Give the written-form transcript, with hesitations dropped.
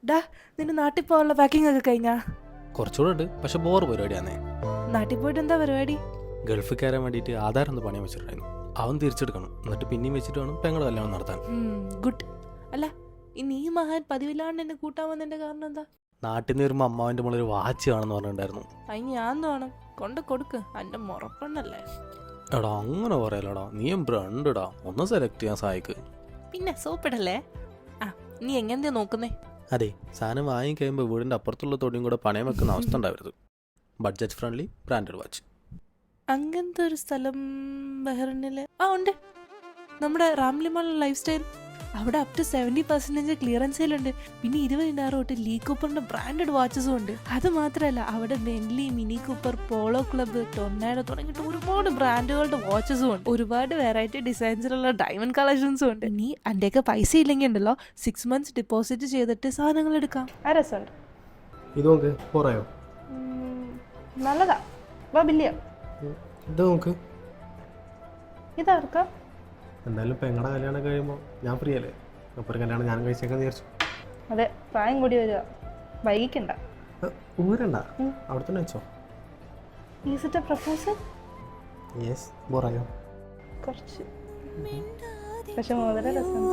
ഡാ നിന്റെ നാട്ടിൽ പോകാനുള്ള പാക്കിംഗ് ഒക്കെ കഴിഞ്ഞാ? കുറച്ചുകൂടെ ഉണ്ട്, പക്ഷെ ബോർ പരിപാടിയാന്നേ. നാട്ടിൽ പോയിട്ട് എന്താ പരിപാടി? ഗൾഫിൽ കയറാൻ വേണ്ടിയിട്ട് ആധാരം ഒന്ന് പണിയാൻ വെച്ചിട്ടുണ്ടായിരുന്നു. അവൻ തിരിച്ചെടുക്കണം, എന്നിട്ട് പിന്നെയും വെച്ചിട്ട് വേണം പെങ്ങളുടെ കല്യാണം നടത്താൻ. ഗുഡ്. അല്ല ഇനി ഈ മഹാൻ പതിവില്ലാണ്ട് എന്നെ കൂട്ടാൻ വന്നതിന്റെ കാരണം എന്താ? നാട്ടിൽ നിന്ന് വരുമ്പോൾ അമ്മാവൻ്റെ മോളെ ഒരു വാച്ച് കാണുമെന്ന് പറഞ്ഞിട്ടുണ്ടായിരുന്നു. അതിന് ഞാൻ വേണം കൊണ്ട് കൊടുക്ക്, എന്റെ മുറപ്പെണ്ണല്ലേ. എടാ അങ്ങനെ പറയലടാ, നീയും ബ്രണ്ടടാ, ഒന്ന് സെലക്ട് ചെയ്യാൻ സഹായിക്ക്. പിന്നെ സോപ്പിടല്ലേ? ആ നീ എങ്ങനെയാ നോക്കുന്നേ? അതെ, സാധനം വാങ്ങിക്കഴിയുമ്പോൾ വീടിൻ്റെ അപ്പുറത്തുള്ള തൊടിയും കൂടെ പണയം വെക്കുന്ന അവസ്ഥ ഉണ്ടാവരുത്. Budget friendly branded watch. അങ്ങനത്തെ ഒരു സ്ഥലം ബഹ്റിനില് ഉണ്ട്. നമ്മുടെ റാംലിമാൾ ലൈഫ് സ്റ്റൈൽ. അവിടെ അപ് ടു 70% ക്ലിയറൻസ് സെയിലുണ്ട്. പിന്നെ 20,000 തൊട്ട് ലീ കൂപ്പറിന്റെ ബ്രാൻഡഡ് വാച്ചസും ഉണ്ട്. അത് മാത്രമല്ല അവിടെ Bentley, Mini Cooper, Polo Club, Tornado തുടങ്ങിയിട്ട് ഒരുപാട് ബ്രാൻഡുകളുടെ വാച്ചസും ഉണ്ട്. ഒരുപാട് വെറൈറ്റി ഡിസൈൻസിലുള്ള ഡയമണ്ട് കളക്ഷൻസും ഉണ്ട്. ഇനി അതിൻ്റെയൊക്കെ പൈസ ഇല്ലെങ്കിൽ ഉണ്ടല്ലോ 6 months ഡെപ്പോസിറ്റ് ചെയ്തിട്ട് സാധനങ്ങൾ എടുക്കാം. ആ രസമുണ്ട്. ഇത് നോക്ക്, പോറായോ? നല്ലതാ. ബില്ലിയ ഇത് നോക്ക്. ഇതാർക്കാ? എന്തായാലും പെങ്ങളുടെ കല്യാണം കഴിയുമ്പോൾ ഞാൻ ഫ്രീ അല്ലേ, അപ്പോൾ ഒരു കല്യാണം ഞാൻ കഴിച്ചേക്കാൻ വിചാരിച്ചു. അതെ, പ്രായം കൂടി വരിക, വൈകിക്കണ്ട. ഊരണ്ട, അവിടെ തന്നെ വെച്ചോ. Is it a proposal? Yes. ബോറായോ? കുറച്ച്, പക്ഷെ വളരെ രസം.